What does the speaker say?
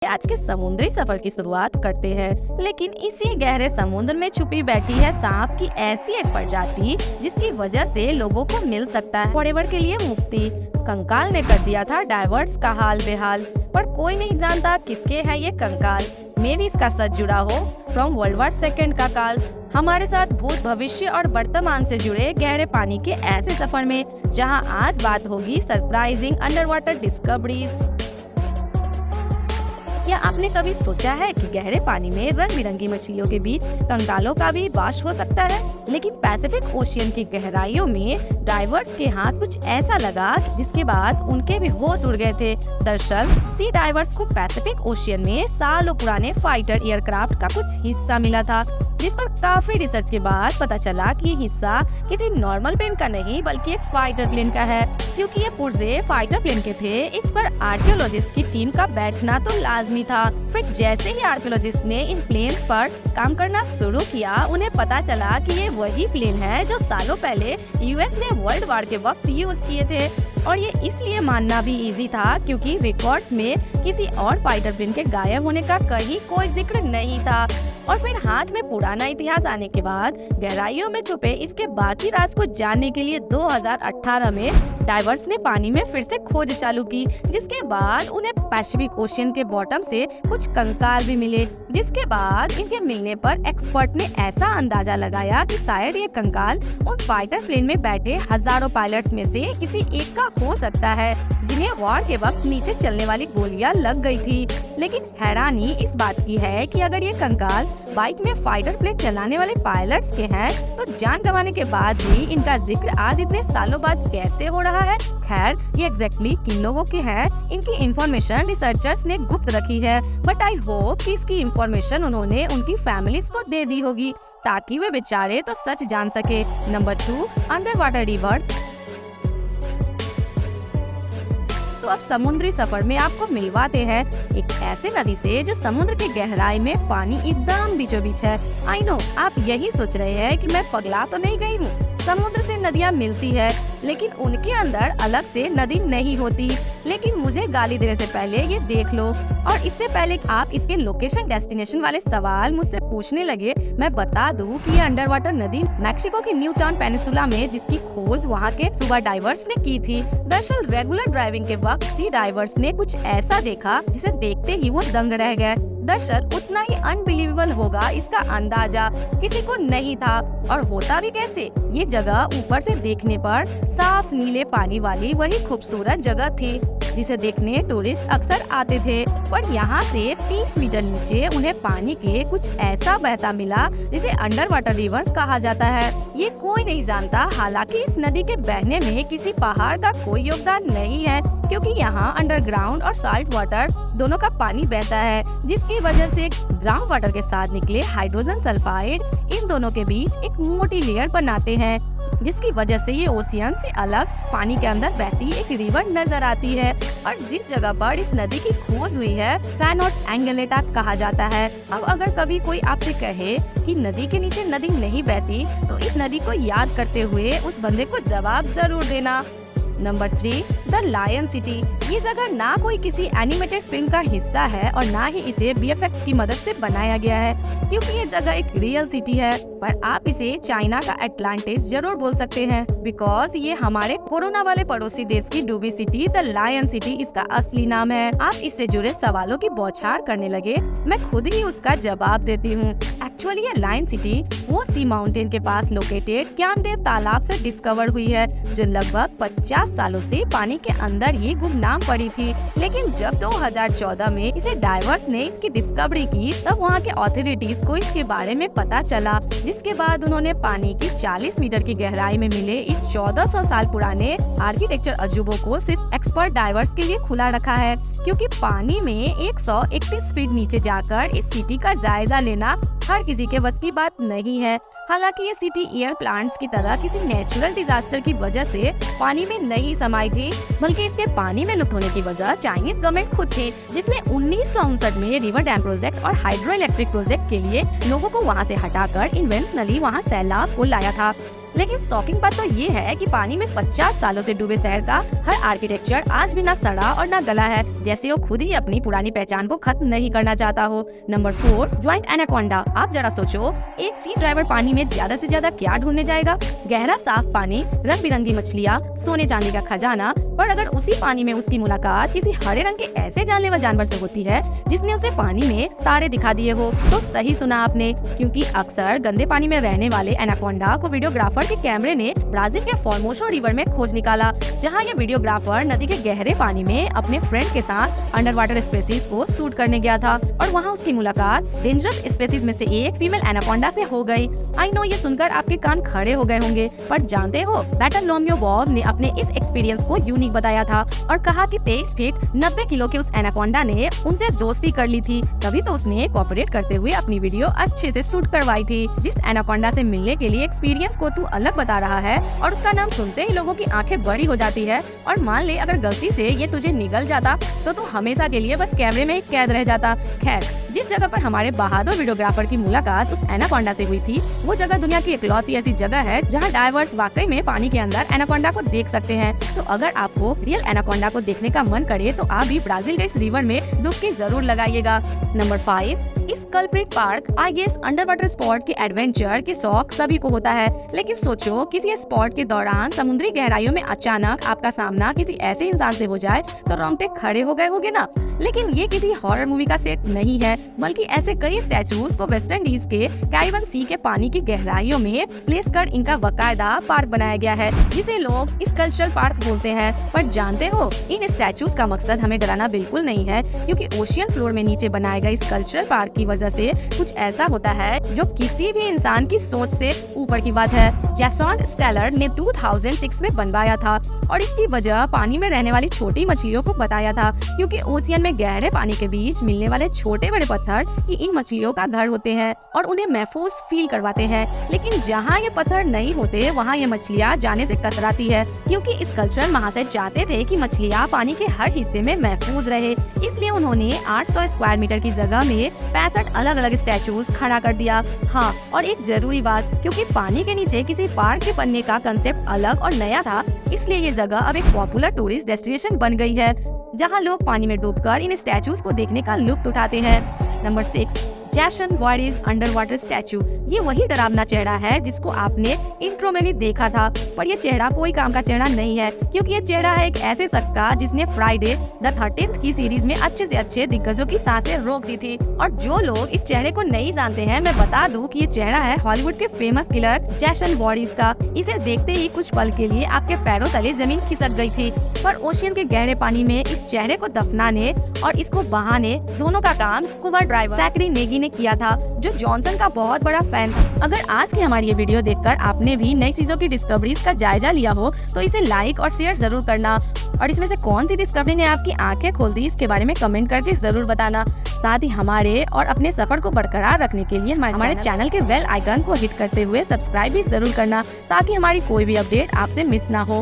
आज के समुद्री सफर की शुरुआत करते हैं, लेकिन इसी गहरे समुद्र में छुपी बैठी है सांप की ऐसी एक प्रजाति जिसकी वजह से लोगों को मिल सकता है फॉरएवर के लिए मुक्ति। कंकाल ने कर दिया था डाइवर्स का हाल बेहाल, पर कोई नहीं जानता किसके है ये कंकाल। मे भी इसका सच जुड़ा हो फ्रॉम वर्ल्ड वॉर सेकेंड का काल। हमारे साथ भूत भविष्य और वर्तमान से जुड़े गहरे पानी के ऐसे सफर में जहां आज बात होगी सरप्राइजिंग अंडर वाटर डिस्कवरीज। क्या आपने कभी सोचा है कि गहरे पानी में रंग बिरंगी मछलियों के बीच कंकालों का भी वास हो सकता है? लेकिन पैसिफिक ओशियन की गहराइयों में डाइवर्स के हाथ कुछ ऐसा लगा जिसके बाद उनके भी होश उड़ गए थे। दरअसल सी डाइवर्स को पैसिफिक ओशियन में सालों पुराने फाइटर एयरक्राफ्ट का कुछ हिस्सा मिला था, जिस पर काफी रिसर्च के बाद पता चला कि ये हिस्सा किसी नॉर्मल प्लेन का नहीं बल्कि एक फाइटर प्लेन का है। क्योंकि ये पुर्जे फाइटर प्लेन के थे, इस पर आर्कियोलॉजिस्ट की टीम का बैठना तो लाजमी था। फिर जैसे ही आर्कियोलॉजिस्ट ने इन प्लेन्स पर काम करना शुरू किया, उन्हें पता चला कि ये वही प्लेन है जो सालों पहले यूएस ने वर्ल्ड वॉर के वक्त यूज किए थे। और ये इसलिए मानना भी इजी था क्योंकि रिकॉर्ड्स में किसी और फाइटर प्लेन के गायब होने का कहीं कोई जिक्र नहीं था। और फिर हाथ में पुराना इतिहास आने के बाद गहराइयों में छुपे इसके बाकी राज को जानने के लिए 2018 में डाइवर्स ने पानी में फिर से खोज चालू की, जिसके बाद उन्हें पैसिफिक ओशियन के बॉटम से कुछ कंकाल भी मिले। जिसके बाद इनके मिलने पर एक्सपर्ट ने ऐसा अंदाजा लगाया कि शायद ये कंकाल उन फाइटर प्लेन में बैठे हजारों पायलट्स में से किसी एक का हो सकता है, जिन्हें वॉर के वक्त नीचे चलने वाली गोलियां लग गई थी। लेकिन हैरानी इस बात की है कि अगर ये कंकाल बाइक में फाइटर प्लेन चलाने वाले पायलट्स के हैं, तो जान गंवाने के बाद भी इनका जिक्र आज इतने सालों बाद कैसे हो रहा है? खैर, ये एग्जैक्टली किन लोगों के हैं, इनकी इंफॉर्मेशन रिसर्चर्स ने गुप्त रखी है, बट आई होप कि इसकी इंफॉर्मेशन उन्होंने उनकी फैमिलीज को दे दी होगी ताकि वे बेचारे तो सच जान सके। Number 2, under water river. तो अब समुद्री सफर में आपको मिलवाते हैं एक ऐसे नदी से जो समुद्र के गहराई में पानी एकदम बीचों बीच है। आई नो, आप यही सोच रहे हैं कि मैं पगला तो नहीं गई हूँ। समुद्र से नदियाँ मिलती है, लेकिन उनके अंदर अलग से नदी नहीं होती। लेकिन मुझे गाली देने से पहले ये देख लो, और इससे पहले आप इसके लोकेशन डेस्टिनेशन वाले सवाल मुझसे पूछने लगे, मैं बता दूं कि ये अंडर वाटर नदी मैक्सिको की न्यू टाउन पेनिसुला में, जिसकी खोज वहाँ के स्कूबा डाइवर्स ने की थी। दरअसल रेगुलर ड्राइविंग के वक्त सी डाइवर्स ने कुछ ऐसा देखा जिसे देखते ही वो दंग रह गए। दरअसल उतना ही अनबिलीवेबल होगा इसका अंदाजा किसी को नहीं था, और होता भी कैसे। ये जगह ऊपर से देखने पर साफ नीले पानी वाली वही खूबसूरत जगह थी जिसे देखने टूरिस्ट अक्सर आते थे, पर यहाँ से 30 मीटर नीचे उन्हें पानी के कुछ ऐसा बहता मिला जिसे अंडर वाटर रिवर कहा जाता है। ये कोई नहीं जानता, हालांकि इस नदी के बहने में किसी पहाड़ का कोई योगदान नहीं है, क्योंकि यहाँ अंडरग्राउंड और साल्ट वाटर दोनों का पानी बहता है, जिसकी वजह से ग्राउंड वाटर के साथ निकले हाइड्रोजन सल्फाइड इन दोनों के बीच एक मोटी लेयर बनाते हैं, जिसकी वजह से ये ओशियन से अलग पानी के अंदर बहती एक रिवर नजर आती है। और जिस जगह पर इस नदी की खोज हुई है सैनोट एंगलेटा कहा जाता है। अब अगर कभी कोई आपसे कहे कि नदी के नीचे नदी नहीं बहती, तो इस नदी को याद करते हुए उस बंदे को जवाब जरूर देना। Number 3, the lion city. ये जगह ना कोई किसी एनिमेटेड फिल्म का हिस्सा है और ना ही इसे बीएफएक्स की मदद से बनाया गया है, क्योंकि ये जगह एक रियल सिटी है, पर आप इसे चाइना का एटलांटिस जरूर बोल सकते हैं, बिकॉज ये हमारे कोरोना वाले पड़ोसी देश की डूबी सिटी द लायन सिटी इसका असली नाम है। आप इससे जुड़े सवालों की बौछार करने लगे, मैं खुद ही उसका जवाब देती हूँ। एक्चुअली ये लायन सिटी वो सी माउंटेन के पास लोकेटेड ज्ञानदेव तालाब से डिस्कवर हुई है, जो लगभग 50 सालों से पानी के अंदर ये गुमनाम पड़ी थी। लेकिन जब 2014 में इसे डाइवर्स ने इसकी डिस्कवरी की, तब वहाँ के ऑथोरिटीज को इसके बारे में पता चला, जिसके बाद उन्होंने पानी की 40 मीटर की गहराई में मिले इस 1400 साल पुराने आर्किटेक्चर अजूबों को सिर्फ एक्सपर्ट डाइवर्स के लिए खुला रखा है, क्योंकि पानी में 131 फीट नीचे जाकर इस सिटी का जायजा लेना हर किसी के बस की बात नहीं है। हालांकि ये सिटी एयर प्लांट्स की तरह किसी नेचुरल डिजास्टर की वजह से पानी में नहीं समाई थी, बल्कि इसके पानी में लुप्त होने की वजह चाइनीज गवर्नमेंट खुद थी, जिसने 1959 में रिवर डैम प्रोजेक्ट और हाइड्रो इलेक्ट्रिक प्रोजेक्ट के लिए लोगों को वहाँ से हटाकर इन्वेंशनली वहाँ सैलाब को लाया था। लेकिन शॉकिंग बात तो ये है कि पानी में 50 सालों से डूबे शहर का हर आर्किटेक्चर आज भी ना सड़ा और ना गला है, जैसे वो खुद ही अपनी पुरानी पहचान को खत्म नहीं करना चाहता हो। Number 4, joint anaconda. आप जरा सोचो, एक सी ड्राइवर पानी में ज्यादा से ज्यादा क्या ढूंढने जाएगा? गहरा साफ पानी, रंग बिरंगी मछलियाँ, सोने चांदी का खजाना। पर अगर उसी पानी में उसकी मुलाकात किसी हरे रंग के ऐसे जानलेवा जानवर से होती है जिसने उसे पानी में तारे दिखा दिए हो, तो सही सुना आपने, क्योंकि अक्सर गंदे पानी में रहने वाले एनाकोंडा को वीडियोग्राफर के कैमरे ने ब्राजील के फॉर्मोसो रिवर में खोज निकाला, जहां ये वीडियोग्राफर नदी के गहरे पानी में अपने फ्रेंड के साथ अंडर वाटर स्पेसीज को शूट करने गया था और वहां उसकी मुलाकात डेंजरस स्पेसीज में से एक फीमेल एनाकोंडा से हो गई। आई नो, ये सुनकर आपके कान खड़े हो गए होंगे, पर जानते हो बैटलोमियो बॉब ने अपने इस एक्सपीरियंस को यूनिक बताया था और कहा कि 23 फीट 90 किलो के उस एनाकोंडा ने उनसे दोस्ती कर ली थी, तभी तो उसने कोऑपरेट करते हुए अपनी वीडियो अच्छे से शूट करवाई थी। जिस एनाकोंडा से मिलने के लिए एक्सपीरियंस को तू अलग बता रहा है और उसका नाम सुनते ही लोगों की आंखें बड़ी हो जाती है, और मान ले अगर गलती से ये तुझे निगल जाता तो तू हमेशा के लिए बस कैमरे में ही कैद रह जाता। खैर, जिस जगह पर हमारे बहादुर वीडियोग्राफर की मुलाकात उस एनाकोंडा से हुई थी, वो जगह दुनिया की इकलौती ऐसी जगह है जहाँ डाइवर्स वाकई में पानी के अंदर एनाकोंडा को देख सकते हैं। तो अगर आपको रियल एनाकोंडा को देखने का मन करे तो आप भी ब्राजील के इस रिवर में डुबकी जरूर लगाइएगा। Number 5, sculpture park. I guess under water spot के एडवेंचर के शौक सभी को होता है, लेकिन सोचो किसी स्पॉट के दौरान समुद्री गहराइयों में अचानक आपका सामना किसी ऐसे इंसान से हो जाए तो रोंगटे खड़े हो गए होंगे ना। लेकिन ये किसी हॉरर मूवी का सेट नहीं है, बल्कि ऐसे कई स्टैचूज को वेस्ट इंडीज के कैरिबियन सी के पानी की गहराइयों में प्लेस कर इनका बाकायदा पार्क बनाया गया है, जिसे लोग इस कल्चरल पार्क बोलते हैं। पर जानते हो, इन स्टैचूज का मकसद हमें डराना बिल्कुल नहीं है, क्योंकि ओशियन फ्लोर में नीचे बनाए गए इस कल्चरल पार्क की वजह से कुछ ऐसा होता है जो किसी भी इंसान की सोच से ऊपर की बात है। जैसन स्टेलर ने 2006 में बनवाया था और इसकी वजह पानी में रहने वाली छोटी मछलियों को बताया था, क्योंकि ओशियन में गहरे पानी के बीच मिलने वाले छोटे बड़े पत्थर ही इन मछलियों का घर होते हैं और उन्हें महफूज फील करवाते हैं। लेकिन जहाँ ये पत्थर नहीं होते वहाँ ये मछलियाँ जाने से कतराती है, क्योंकि इस कल्चरल महाशय चाहते थे कि मछलियाँ पानी के हर हिस्से में महफूज रहे। इसलिए उन्होंने 800 स्क्वायर मीटर की जगह में 65 अलग अलग स्टैचूज खड़ा कर दिया। हाँ, और एक जरूरी बात, क्योंकि पानी के नीचे किसी पार्क के बनने का कंसेप्ट अलग और नया था, इसलिए ये जगह अब एक पॉपुलर टूरिस्ट डेस्टिनेशन बन गई है, जहाँ लोग पानी में डूबकर इन स्टैचूज को देखने का लुत्फ उठाते हैं। नंबर 6, जैसन वॉरिस अंडर वाटर स्टैचू। ये वही डरावना चेहरा है जिसको आपने इंट्रो में भी देखा था, पर ये चेहरा कोई काम का चेहरा नहीं है, क्योंकि ये चेहरा है एक ऐसे शख्स का जिसने फ्राइडे द 13th की सीरीज में अच्छे से अच्छे दिग्गजों की सांसें रोक दी थी। और जो लोग इस चेहरे को नहीं जानते हैं, मैं बता दूं कि ये चेहरा है हॉलीवुड के फेमस किलर जैसन वॉरिस का। इसे देखते ही कुछ पल के लिए आपके पैरों तले जमीन खिसक गई थी, पर ओशियन के गहरे पानी में इस चेहरे को दफनाने और इसको बहाने दोनों का काम स्कूबा ड्राइवर जैकरी नेगी ने किया था, जो जॉनसन का बहुत बड़ा फैन था। अगर आज की हमारी ये वीडियो देखकर आपने भी नई चीजों की डिस्कवरीज का जायजा लिया हो तो इसे लाइक और शेयर जरूर करना, और इसमें से कौन सी डिस्कवरी ने आपकी आंखें खोल दी इसके बारे में कमेंट करके जरूर बताना। साथ ही हमारे और अपने सफर को बरकरार रखने के लिए हमारे चैनल के बेल आइकन को हिट करते हुए सब्सक्राइब भी जरूर करना, ताकि हमारी कोई भी अपडेट आपसे मिस ना हो।